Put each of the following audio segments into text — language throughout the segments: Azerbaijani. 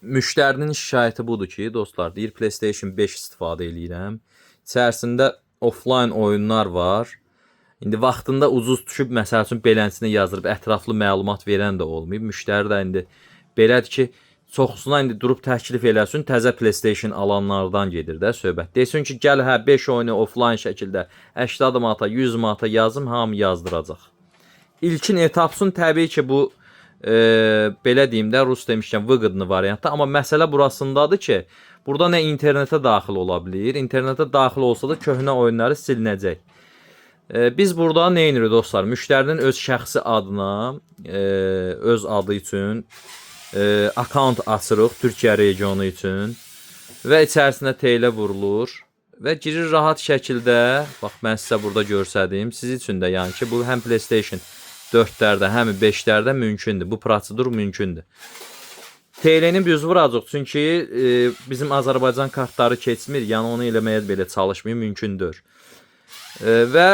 müştərinin şikayəti budur ki, dostlar, deyir PlayStation 5 istifadə eləyirəm. İçərisində offline oyunlar var. İndi vaxtında ucuz düşüb, məsəl üçün belənçini yazdırıb ətraflı məlumat verən də olmayıb. Müştəri də indi belədir ki, çoxsuna indi durub təklif eləsin, təzə PlayStation alanlardan gedir də söhbət. Desin ki, gəl hə 5 oyunu offline şəkildə 80 manata, 100 manata yazım, hamı yazdıracaq. İlkin etapsın təbii ki, bu belə deyim də, rus demişkən выгодный variantda, amma məsələ burasındadır ki, burada nə internetə daxil ola bilir, internetə daxil olsa da köhnə oyunları silinəcək. Biz burada nə edirik dostlar? Müştərinin öz şəxsi adına, öz adı üçün account açırıq Türkiyə regionu üçün və içərisinə teylə vurulur və girir rahat şəkildə. Bax, mən sizə burada göstərdim. Siz üçün də, yəni ki, bu həm PlayStation 4-lərdə, həm 5-lərdə mümkündür. Bu prosedur mümkündür. TL'ni biz vuracaq, çünki bizim Azərbaycan kartları keçmir, yəni onu eləməyə belə çalışmıyor, mümkündür. Və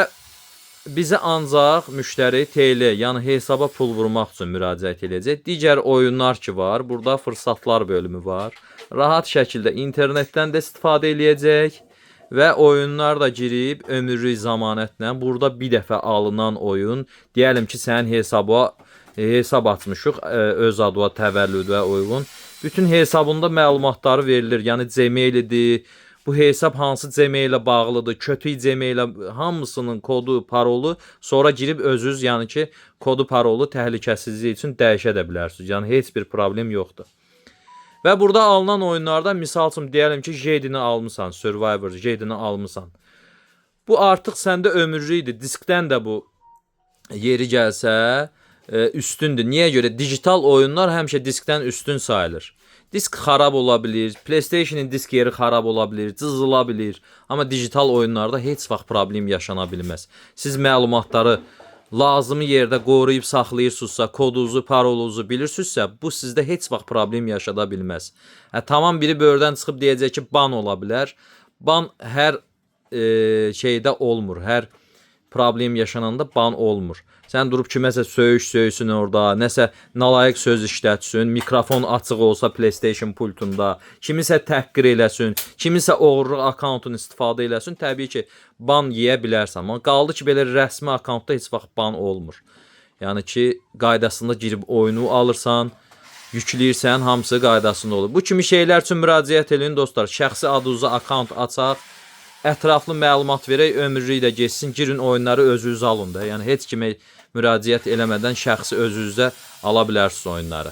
bizə ancaq müştəri TL, yəni hesaba pul vurmaq üçün müraciət edəcək. Digər oyunlar ki var, burada fırsatlar bölümü var. Rahat şəkildə internetdən də istifadə eləyəcək və oyunlar da girib ömürlük zəmanətlə. Burada bir dəfə alınan oyun, deyəlim ki, sənin hesab açmışıq, öz adına, təvəllüdə uyğun. Bütün hesabında məlumatları verilir, yəni Gmail-idir, bu hesab hansı Gmail ilə bağlıdır, kötü Gmail ilə, hamısının kodu, parolu, sonra girib özünüz, yəni ki, kodu, parolu təhlükəsizlik üçün dəyişə də bilərsiniz. Yəni heç bir problem yoxdur. Və burada alınan oyunlarda, misal üçün deyəlim ki, Jedini almısan, Survivor Jedini almısan. Bu artıq səndə ömürlükdür. Diskdən də bu yeri gəlsə üstündür. Niyə görə? Digital oyunlar həmişə diskdən üstün sayılır. Disk xarab ola bilir, PlayStation'ın disk yeri xarab ola bilir, cızıla bilir. Amma digital oyunlarda heç vaxt problem yaşana bilməz. Siz məlumatları lazımı yerdə qoruyub saxlayırsınızsa, kodunuzu, parolunuzu bilirsinizsə, bu sizdə heç vaxt problem yaşada bilməz. Tamam, biri böyrdən çıxıb deyəcək ki, ban ola bilər. Ban hər şeydə olmur, hər problem yaşananda ban olmur. Sən durub kiməsə söysün orada, nəsə nalayiq söz işlətsin, mikrofon açıq olsa PlayStation pultunda, kimisə təhqir eləsin, kimisə oğurluq akkauntunu istifadə eləsin, təbii ki, ban yeyə bilərsən. Amma qaldı ki, belə rəsmi akkauntda heç vaxt ban olmur. Yəni ki, qaydasında girib oyunu alırsan, yükləyirsən, hamısı qaydasında olur. Bu kimi şeylər üçün müraciət edin dostlar. Şəxsi adınıza akkaunt açaq, ətraflı məlumat verək, ömürlük də geçsin, girin oyunları özünüz alın da. Yəni heç kimə müraciət eləmədən şəxsi özünüzdə ala bilərsiniz oyunları.